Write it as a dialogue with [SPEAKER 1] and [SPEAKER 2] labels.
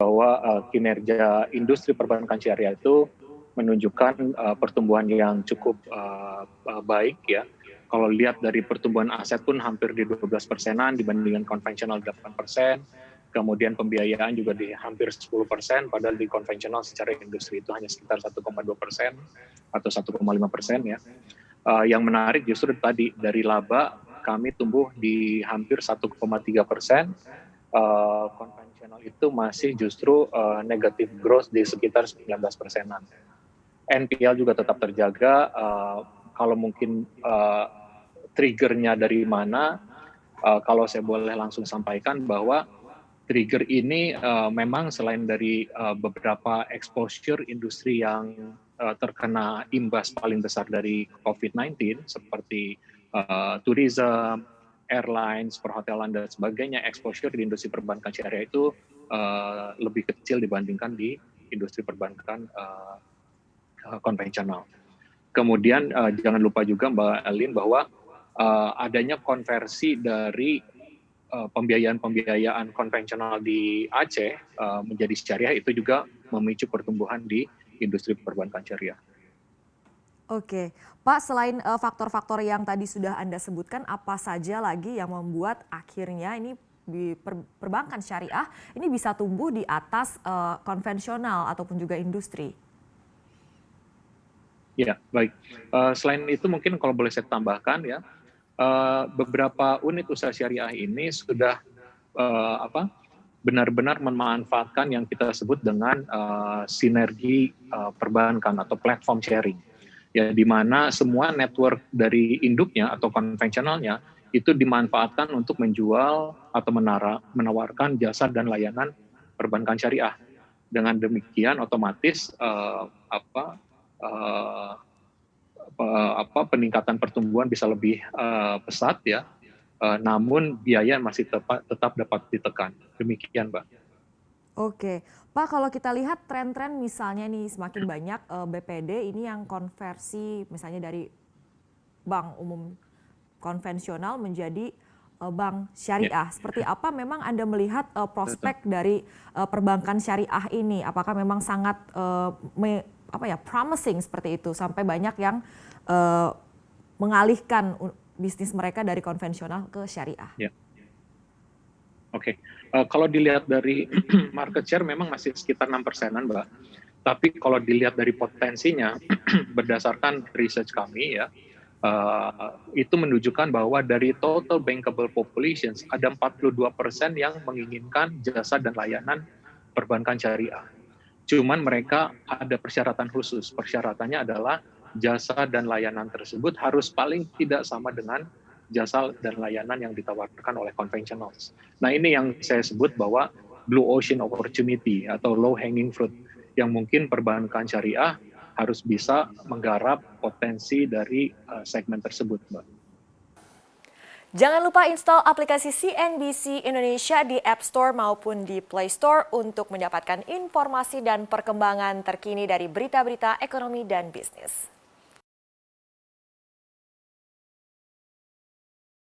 [SPEAKER 1] bahwa kinerja industri perbankan syariah itu menunjukkan pertumbuhan yang cukup baik ya. Kalau lihat dari pertumbuhan aset pun hampir di 12%-an dibandingkan konvensional 8%, kemudian pembiayaan juga di hampir 10%, padahal di konvensional secara industri itu hanya sekitar 1,2% atau 1,5% ya. Yang menarik justru tadi dari laba kami tumbuh di hampir 1,3%, konvensional itu masih justru negatif growth di sekitar 19%-an. NPL juga tetap terjaga, kalau mungkin triggernya dari mana, kalau saya boleh langsung sampaikan bahwa trigger ini memang selain dari beberapa exposure industri yang terkena imbas paling besar dari COVID-19 seperti tourism, airlines, perhotelan dan sebagainya, exposure di industri perbankan syariah itu lebih kecil dibandingkan di industri perbankan konvensional. Kemudian jangan lupa juga Mbak Elin bahwa adanya konversi dari pembiayaan konvensional di Aceh menjadi syariah itu juga memicu pertumbuhan di industri perbankan syariah.
[SPEAKER 2] Oke, Pak, selain faktor-faktor yang tadi sudah Anda sebutkan, apa saja lagi yang membuat akhirnya ini di perbankan syariah ini bisa tumbuh di atas konvensional ataupun juga industri?
[SPEAKER 1] Ya, baik. Selain itu mungkin kalau boleh saya tambahkan ya, beberapa unit usaha syariah ini sudah benar-benar memanfaatkan yang kita sebut dengan sinergi perbankan atau platform sharing. Ya, di mana semua network dari induknya atau konvensionalnya itu dimanfaatkan untuk menjual atau menawarkan jasa dan layanan perbankan syariah. Dengan demikian otomatis peningkatan pertumbuhan bisa lebih pesat ya, namun biaya masih tetap dapat ditekan. Demikian, Mbak.
[SPEAKER 2] Oke, Pak, kalau kita lihat tren-tren misalnya nih semakin banyak BPD ini yang konversi misalnya dari bank umum konvensional menjadi bank syariah. Seperti apa memang Anda melihat prospek dari perbankan syariah ini? Apakah memang sangat promising seperti itu sampai banyak yang mengalihkan bisnis mereka dari konvensional ke syariah?
[SPEAKER 1] Ya. Oke, kalau dilihat dari market share memang masih sekitar 6%-an, Mbak. Tapi kalau dilihat dari potensinya, berdasarkan research kami ya, itu menunjukkan bahwa dari total bankable populations ada 42% yang menginginkan jasa dan layanan perbankan syariah. Cuman mereka ada persyaratan khusus. Persyaratannya adalah jasa dan layanan tersebut harus paling tidak sama dengan jasa dan layanan yang ditawarkan oleh konvensional. Nah, ini yang saya sebut bahwa blue ocean opportunity atau low hanging fruit yang mungkin perbankan syariah harus bisa menggarap potensi dari segmen tersebut, Mbak.
[SPEAKER 2] Jangan lupa install aplikasi CNBC Indonesia di App Store maupun di Play Store untuk mendapatkan informasi dan perkembangan terkini dari berita-berita ekonomi dan bisnis.